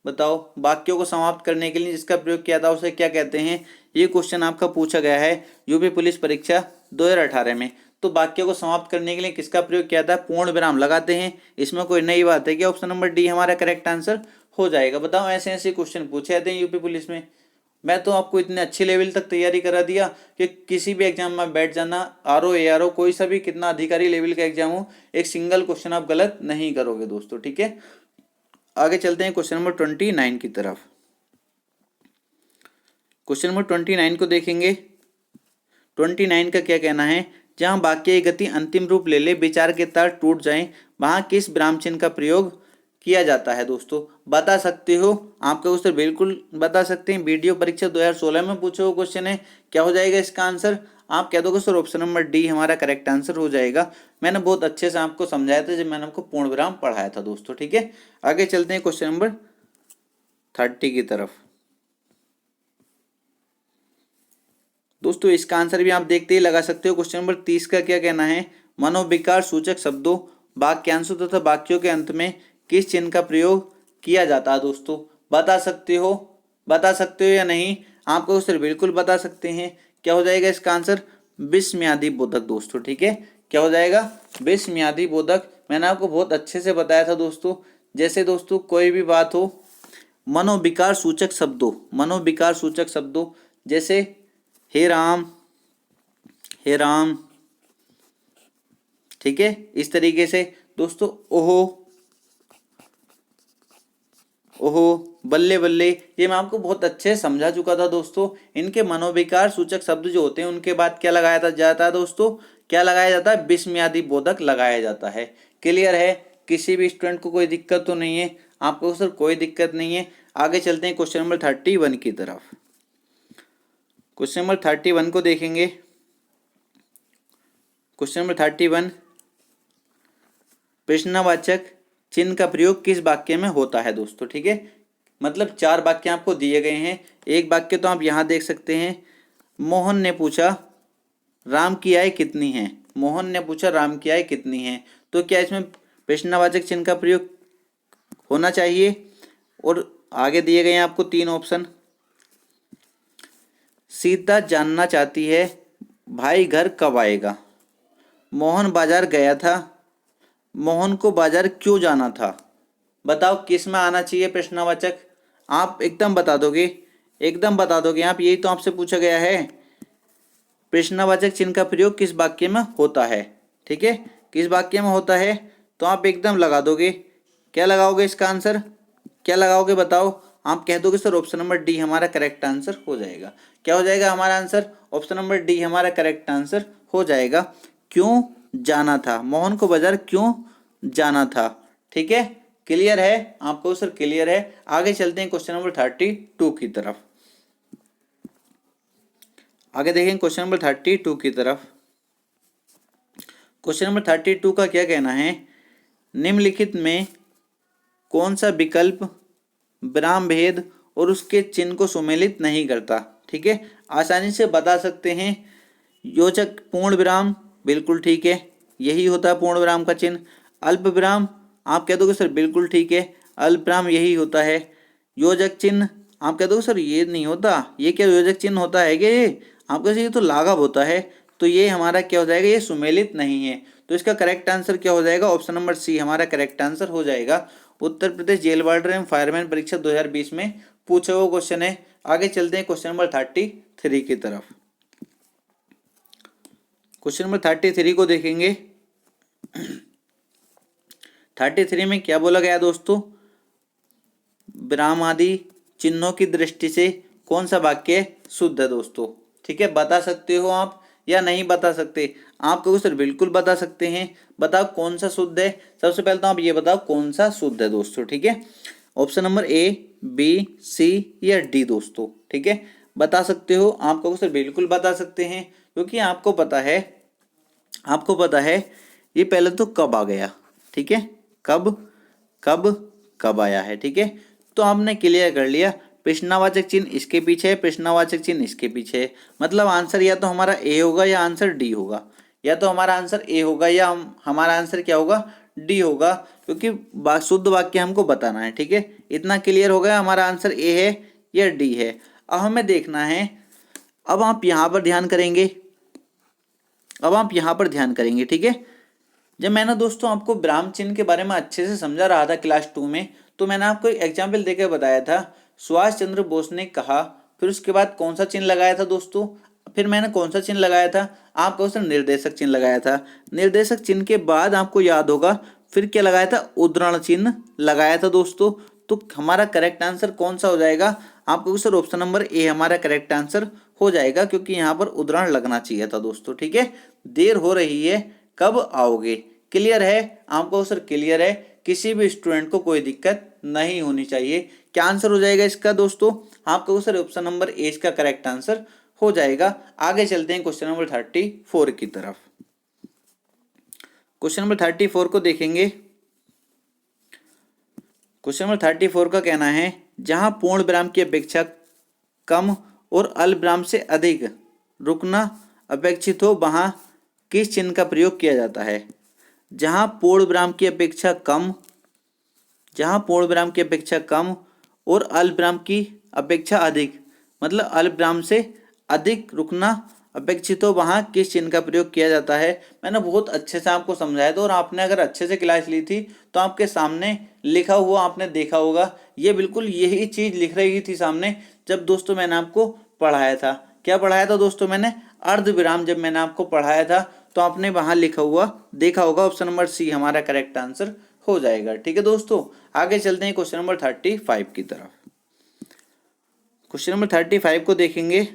बताओ, वाक्यों को समाप्त करने के लिए जिसका प्रयोग किया था उसे क्या कहते हैं? ये क्वेश्चन आपका पूछा गया है यूपी पुलिस परीक्षा 2018 में। तो वाक्यों को समाप्त करने के लिए किसका प्रयोग किया था? पूर्ण विराम लगाते हैं। इसमें कोई नई बात है कि ऑप्शन नंबर डी हमारा करेक्ट आंसर हो जाएगा। बताओ, ऐसे ऐसे क्वेश्चन पूछे जाते हैं यूपी पुलिस में। मैं तो आपको इतने अच्छे लेवल तक तैयारी करा दिया कि किसी भी एग्जाम में बैठ जाना, आरओ एआरओ कोई सा भी कितना अधिकारी लेवल का एग्जाम हो, एक सिंगल क्वेश्चन आप गलत नहीं करोगे दोस्तों। ठीक है, आगे चलते हैं क्वेश्चन नंबर 29 की तरफ। क्वेश्चन नंबर 29 को देखेंगे। 29 का क्या कहना है? जहां वाक्य की गति अंतिम रूप ले ले, विचार के तार टूट जाएं, वहां किस विराम चिन्ह का प्रयोग किया जाता है? दोस्तों बता सकते हो? आपका उत्तर बिल्कुल बता सकते हैं। वीडियो परीक्षा 2016 में पूछा हुआ क्वेश्चन है। क्या हो जाएगा इसका आंसर? आप कह दोगे सर ऑप्शन नंबर डी हमारा करेक्ट आंसर हो जाएगा। मैंने बहुत अच्छे से आपको समझाया था जब मैंने आपको पूर्ण विराम पढ़ाया था दोस्तों। ठीक है, आगे चलते हैं क्वेश्चन नंबर 30 की तरफ। दोस्तों इसका आंसर भी आप देखते ही लगा सकते हो। क्वेश्चन नंबर 30 का क्या कहना है? मनोविकार सूचक शब्दों, वाक्यांशों तथा वाक्यों के अंत में किस चिन्ह का प्रयोग किया जाता है? दोस्तों बता सकते हो? बता सकते हो या नहीं? आपको सर बिल्कुल बता सकते हैं। क्या हो जाएगा इसका आंसर? विस्मयादि बोधक दोस्तों। ठीक है, क्या हो जाएगा? विस्मयादि बोधक। मैंने आपको बहुत अच्छे से बताया था दोस्तों। जैसे दोस्तों कोई भी बात हो, मनोविकार सूचक शब्दों, मनोविकार सूचक शब्दों जैसे हे राम, हे राम, ठीक है, इस तरीके से दोस्तों ओहो, ओहो, बल्ले बल्ले, ये मैं आपको बहुत अच्छे से समझा चुका था दोस्तों। इनके मनोविकार सूचक शब्द जो होते हैं उनके बाद क्या लगाया जाता है दोस्तों? क्या लगाया जाता है? विस्मयादि बोधक लगाया जाता है। क्लियर है? किसी भी स्टूडेंट को कोई दिक्कत तो नहीं है? आपको सर कोई दिक्कत नहीं है। आगे चलते हैं क्वेश्चन नंबर 31 की तरफ। क्वेश्चन नंबर 31 को देखेंगे। क्वेश्चन नंबर 31, प्रश्नवाचक चिन्ह का प्रयोग किस वाक्य में होता है दोस्तों? ठीक है, मतलब 4 वाक्य आपको दिए गए हैं। एक वाक्य तो आप यहाँ देख सकते हैं, मोहन ने पूछा राम की आय कितनी है। मोहन ने पूछा राम की आय कितनी है, तो क्या इसमें प्रश्नवाचक चिन्ह का प्रयोग होना चाहिए? और आगे दिए गए हैं आपको 3 ऑप्शन। सीता जानना चाहती है भाई घर कब आएगा। मोहन बाजार गया था। मोहन को बाजार क्यों जाना था। बताओ किस में आना चाहिए प्रश्नवाचक? आप एकदम बता दोगे, एकदम बता दोगे आप। यही तो आपसे पूछा गया है, प्रश्नवाचक चिन्ह का प्रयोग किस वाक्य में होता है। ठीक है, किस वाक्य में होता है तो आप एकदम लगा दोगे। क्या लगाओगे इसका आंसर? क्या लगाओगे बताओ? आप कह दोगे सर ऑप्शन नंबर डी हमारा करेक्ट आंसर हो जाएगा। क्या हो जाएगा हमारा आंसर? ऑप्शन नंबर डी हमारा करेक्ट आंसर हो जाएगा। क्यों जाना था, मोहन को बाजार क्यों जाना था। ठीक है, क्लियर है आपको सर? क्लियर है। आगे चलते हैं क्वेश्चन नंबर 32 की तरफ। आगे देखें क्वेश्चन नंबर 32 की तरफ। क्वेश्चन नंबर 32 का क्या कहना है? निम्नलिखित में कौन सा विकल्प विराम भेद और उसके चिन्ह को सुमेलित नहीं करता। ठीक है, आसानी से बता सकते हैं। योजक पूर्ण विराम, बिल्कुल ठीक है, यही होता है पूर्ण विराम का चिन्ह। अल्प विराम, आप कह दोगे सर बिल्कुल ठीक है, अल्प विराम यही होता है। योजक चिन्ह, आप कह दोगे सर ये नहीं होता, ये क्या योजक चिन्ह होता है क्या? ये आपका ये तो लाघव होता है। तो ये हमारा क्या हो जाएगा? ये सुमेलित नहीं है। तो इसका करेक्ट आंसर क्या हो जाएगा? ऑप्शन नंबर सी हमारा करेक्ट आंसर हो जाएगा। उत्तर प्रदेश जेल वार्डन एवं फायरमैन परीक्षा 2020 में पूछा हुआ क्वेश्चन है। आगे चलते हैं क्वेश्चन नंबर 33 की तरफ। क्वेश्चन नंबर 33 को देखेंगे। 33 में क्या बोला गया दोस्तों? विराम आदि चिन्हों की दृष्टि से कौन सा वाक्य शुद्ध है दोस्तों? ठीक है, बता सकते हो आप या नहीं बता सकते? आप कहोगे सर बिल्कुल बता सकते हैं। बताओ कौन सा शुद्ध है। सबसे पहले तो आप ये बताओ कौन सा शुद्ध है दोस्तों। ठीक है, ऑप्शन नंबर ए, बी, सी या डी दोस्तों। ठीक है, बता सकते हो। आप कहोगे सर बिल्कुल बता सकते हैं, क्योंकि आपको पता है, आपको पता है ये पहले तो कब आ गया। ठीक है, कब कब कब आया है। ठीक है, तो आपने क्लियर कर लिया। प्रश्नवाचक चिन्ह इसके पीछे है, प्रश्नवाचक चिन्ह इसके पीछे है। मतलब आंसर या तो हमारा ए होगा या आंसर डी होगा। या तो हमारा आंसर ए होगा या हमारा आंसर क्या होगा? डी होगा, क्योंकि शुद्ध वाक्य हमको बताना है। ठीक है, इतना क्लियर हो गया, हमारा आंसर ए है या डी है। अब हमें देखना है, अब आप यहाँ पर ध्यान करेंगे, ठीक है। जब मैंने दोस्तों आपको विराम चिन्ह के बारे में अच्छे से समझा रहा था क्लास 2 में, तो मैंने आपको एक एग्जाम्पल देकर बताया था, सुभाष चंद्र बोस ने कहा, फिर उसके बाद कौन सा चिन्ह लगाया था दोस्तों, फिर मैंने कौन सा चिन्ह लगाया था, आपको उसे निर्देशक चिन्ह लगाया था। निर्देशक चिन्ह के बाद आपको याद होगा फिर क्या लगाया था, उद्धरण चिन्ह लगाया था दोस्तों। तो हमारा करेक्ट आंसर कौन सा हो जाएगा, आपको सर ऑप्शन नंबर ए हमारा करेक्ट आंसर हो जाएगा, क्योंकि यहाँ पर उद्धरण लगना चाहिए था दोस्तों। ठीक है, देर हो रही है, कब आओगे। क्लियर है आपको सर, क्लियर है, किसी भी स्टूडेंट को कोई दिक्कत नहीं होनी चाहिए। क्या आंसर हो जाएगा इसका दोस्तों, आपको सर ऑप्शन नंबर ए इसका करेक्ट आंसर हो जाएगा। आगे चलते हैं क्वेश्चन नंबर 34 की तरफ। क्वेश्चन नंबर 34 को देखेंगे। क्वेश्चन नंबर 34 का कहना है, जहां पूर्ण विराम की अपेक्षा कम और अल्प विराम से अधिक रुकना अपेक्षित हो, वहां किस चिन्ह का प्रयोग किया जाता है। जहां पूर्ण विराम की अपेक्षा कम और अल्प विराम की अपेक्षा अधिक, मतलब अल्प विराम से अधिक रुकना अपेक्षित हो, वहां किस चिन्ह का प्रयोग किया जाता है। मैंने बहुत अच्छे से आपको समझाया था, और आपने अगर अच्छे से क्लास ली थी तो आपके सामने लिखा हुआ आपने देखा होगा, ये बिल्कुल यही चीज लिख रही थी सामने जब दोस्तों मैंने आपको पढ़ाया था। क्या पढ़ाया था दोस्तों मैंने, अर्ध विराम जब मैंने आपको पढ़ाया था, तो आपने वहां लिखा हुआ देखा होगा, ऑप्शन नंबर सी हमारा करेक्ट आंसर हो जाएगा। ठीक है दोस्तों, आगे चलते हैं क्वेश्चन नंबर 35 की तरफ। क्वेश्चन नंबर 35 को देखेंगे।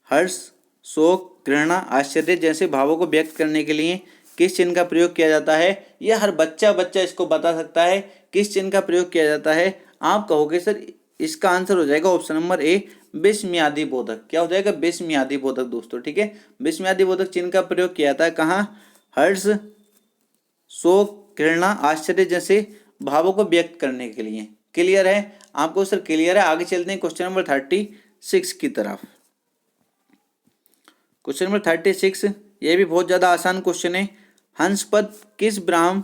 हर्ष, शोक, घृणा, आश्चर्य जैसे भावों को व्यक्त करने के लिए किस चिन्ह का प्रयोग किया जाता है। यह हर बच्चा इसको बता सकता है किस चिन्ह का प्रयोग किया जाता है। आप कहोगे सर इसका आंसर हो जाएगा ऑप्शन नंबर ए, विस्मयादि बोधक। क्या हो जाएगा, विस्मयादि बोधक दोस्तों। ठीक है, विस्मयादि बोधक चिन्ह का प्रयोग किया था कहाँ, हर्ष, शोक, घृणा, आश्चर्य जैसे भावों को व्यक्त करने के लिए। क्लियर है आपको सर, क्लियर है। आगे चलते हैं क्वेश्चन नंबर 36 की तरफ। क्वेश्चन नंबर 36, ये भी बहुत ज्यादा आसान क्वेश्चन है। हंसपद किस ब्राह्म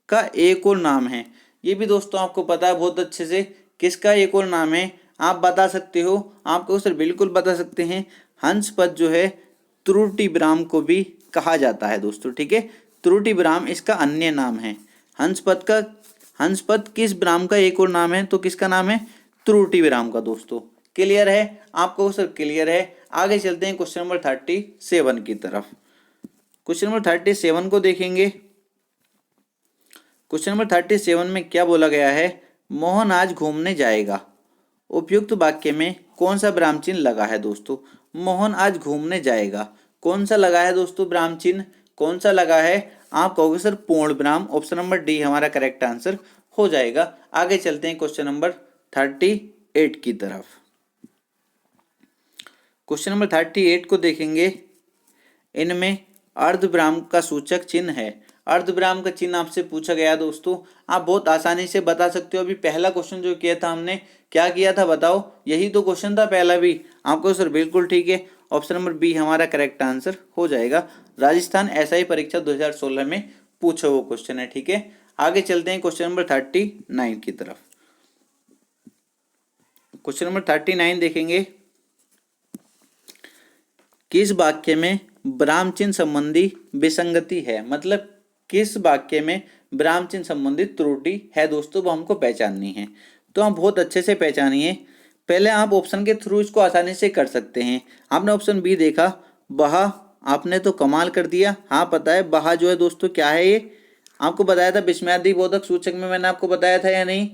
का एक और नाम है। ये भी दोस्तों आपको पता है बहुत अच्छे से, किसका एक और नाम है, आप बता सकते हो, आपको सर बिल्कुल बता सकते हैं। हंसपद जो है त्रुटि ब्राह्म को भी कहा जाता है दोस्तों। ठीक है, त्रुटि ब्राह्म इसका अन्य नाम है। हंसपद किस ब्राह्म का एक और नाम है, तो किसका नाम है, त्रुटि ब्राह्म का दोस्तों। क्लियर है आपको सर, क्लियर है। आगे चलते हैं क्वेश्चन नंबर 37 की तरफ। क्वेश्चन नंबर 37 को देखेंगे। क्वेश्चन नंबर 37 में क्या बोला गया है, मोहन आज घूमने जाएगा। उपयुक्त वाक्य में कौन सा विराम चिन्ह लगा है दोस्तों। मोहन आज घूमने जाएगा, कौन सा लगा है दोस्तों विराम चिन्ह, कौन सा लगा है, आप कहोगे सर पूर्ण विराम, ऑप्शन नंबर डी हमारा करेक्ट आंसर हो जाएगा। आगे चलते हैं क्वेश्चन नंबर 38 की तरफ। क्वेश्चन नंबर 38 को देखेंगे। इनमें अर्धविराम का सूचक चिन्ह है। अर्धविराम का चिन्ह आपसे पूछा गया दोस्तों, आप बहुत आसानी से बता सकते हो। अभी पहला क्वेश्चन जो किया था हमने, क्या किया था बताओ, यही तो क्वेश्चन था पहला भी। आपको सर बिल्कुल ठीक है, ऑप्शन नंबर बी हमारा करेक्ट आंसर हो जाएगा। राजस्थान एसआई परीक्षा 2016 में पूछा वो क्वेश्चन है। ठीक है, आगे चलते हैं क्वेश्चन नंबर 39 की तरफ। क्वेश्चन नंबर 39 देखेंगे। किस वाक्य में विराम चिन्ह संबंधी विसंगति है, मतलब किस वाक्य में विराम चिन्ह संबंधित त्रुटि है दोस्तों, वो हमको पहचाननी है। तो हम बहुत अच्छे से पहचानिए। पहले आप ऑप्शन के थ्रू इसको आसानी से कर सकते हैं। आपने ऑप्शन बी देखा, बहा, आपने तो कमाल कर दिया। हाँ पता है बहा जो है दोस्तों क्या है, ये आपको बताया था विस्मयादि बोधक सूचक में, मैंने आपको बताया था या नहीं।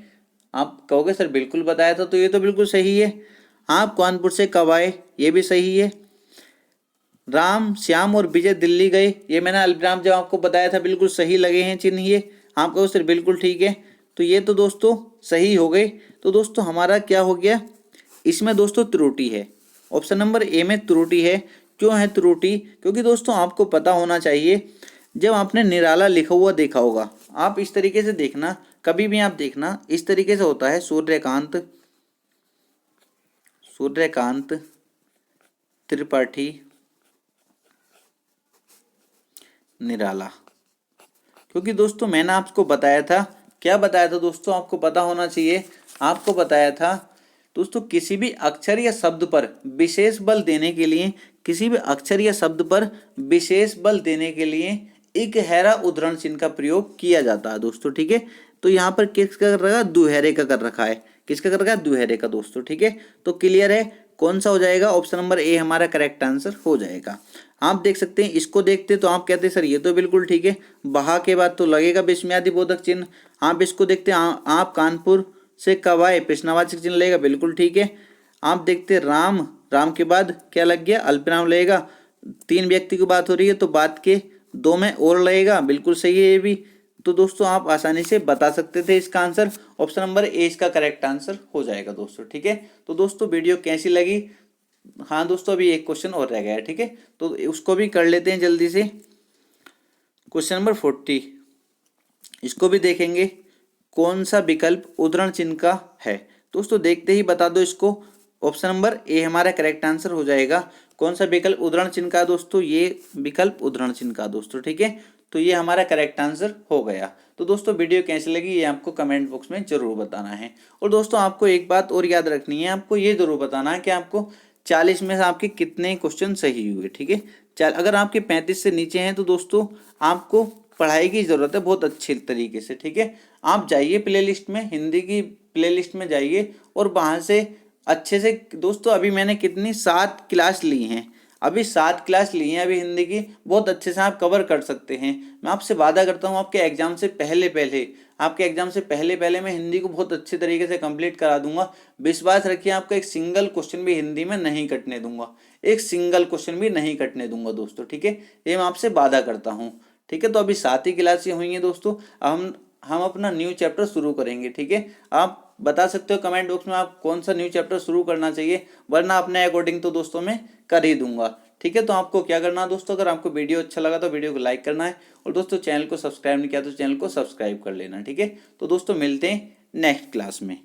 आप कहोगे सर बिल्कुल बताया था, तो ये तो बिल्कुल सही है। आप कानपुर से कब आए, ये भी सही है। राम, श्याम और विजय दिल्ली गए, ये मैंने अल्पविराम जब आपको बताया था, बिल्कुल सही लगे हैं चिन्ह ये। आप कहो सर बिल्कुल ठीक है, तो ये तो दोस्तों सही हो गए। तो दोस्तों हमारा क्या हो गया, इसमें दोस्तों त्रुटि है, ऑप्शन नंबर ए में त्रुटि है। क्यों है त्रुटि, क्योंकि दोस्तों आपको पता होना चाहिए, जब आपने निराला लिखा हुआ देखा होगा, आप इस तरीके से देखना, कभी भी आप देखना इस तरीके से होता है, सूर्यकांत त्रिपाठी निराला। क्योंकि दोस्तों मैंने आपको बताया था, क्या बताया था दोस्तों, आपको पता होना चाहिए, आपको बताया था दोस्तों किसी भी अक्षर या शब्द पर विशेष बल देने के लिए, किसी भी अक्षर या शब्द पर विशेष बल देने के लिए इकहरा उद्धरण चिन्ह का प्रयोग किया जाता है दोस्तों। ठीक है, तो यहाँ पर किसका कर रखा है, दुहरे का कर रखा है, किसका कर रखा है, दुहरे का दोस्तों। ठीक है, तो क्लियर है, कौन सा हो जाएगा, ऑप्शन नंबर ए हमारा करेक्ट आंसर हो जाएगा। आप देख सकते हैं, इसको देखते तो आप कहते हैं सर ये तो बिल्कुल ठीक है, बहा के बाद तो लगेगा विस्मयादि बोधक चिन्ह। आप इसको देखते हैं, आप कानपुर से कब आए, प्रश्नवाचक चिन्ह लगेगा, बिल्कुल ठीक है। आप देखते राम, राम के बाद क्या लग गया, अल्पनाम लगेगा। तीन व्यक्ति की बात हो रही है तो बात के दो में और लगेगा, बिल्कुल सही है ये भी। तो दोस्तों आप आसानी से बता सकते थे इसका आंसर, ऑप्शन नंबर ए इसका करेक्ट आंसर हो जाएगा दोस्तों। ठीक है, तो दोस्तों वीडियो कैसी लगी, हाँ दोस्तों अभी एक क्वेश्चन और रह गया है। ठीक है, तो उसको भी कर लेते हैं जल्दी से। क्वेश्चन नंबर 40, इसको भी देखेंगे, कौन सा विकल्प उद्धरण चिन्ह का है। दोस्तों देखते ही बता दो इसको, ऑप्शन नंबर ए हमारा करेक्ट आंसर हो जाएगा। कौन सा विकल्प उद्धरण चिन्ह का दोस्तों, ये विकल्प उद्धरण चिन्ह का दोस्तों। ठीक है, तो ये हमारा करेक्ट आंसर हो गया। तो दोस्तों वीडियो कैसी लगी ये आपको कमेंट बॉक्स में जरूर बताना है। और दोस्तों आपको एक बात और याद रखनी है, आपको ये जरूर बताना है कि आपको 40 में से आपके कितने क्वेश्चन सही हुए। ठीक है, अगर आपके 35 से नीचे हैं तो दोस्तों आपको पढ़ाई की ज़रूरत है बहुत अच्छे तरीके से। ठीक है, आप जाइए प्लेलिस्ट में, हिंदी की प्लेलिस्ट में जाइए और वहाँ से अच्छे से दोस्तों, अभी मैंने कितनी 7 क्लास ली हैं, अभी 7 क्लास ली हैं अभी हिंदी की, बहुत अच्छे से आप कवर कर सकते हैं। मैं आपसे वादा करता हूँ आपके एग्जाम से पहले पहले, आपके एग्जाम से पहले पहले मैं हिंदी को बहुत अच्छे तरीके से कंप्लीट करा दूंगा। विश्वास रखिए, आपका एक सिंगल क्वेश्चन भी हिंदी में नहीं कटने दूंगा, एक सिंगल क्वेश्चन भी नहीं कटने दूंगा दोस्तों। ठीक है, ये मैं आपसे वादा करता हूँ। ठीक है, तो अभी 7 ही क्लासें हुई हैं दोस्तों, अब हम अपना न्यू चैप्टर शुरू करेंगे। ठीक है, आप बता सकते हो कमेंट बॉक्स में आप कौन सा न्यू चैप्टर शुरू करना चाहिए, वरना अपने अकॉर्डिंग तो दोस्तों मैं कर ही दूंगा। ठीक है, तो आपको क्या करना है दोस्तों, अगर आपको वीडियो अच्छा लगा तो वीडियो को लाइक करना है, और दोस्तों चैनल को सब्सक्राइब नहीं किया तो चैनल को सब्सक्राइब कर लेना। ठीक है, तो दोस्तों मिलते हैं नेक्स्ट क्लास में।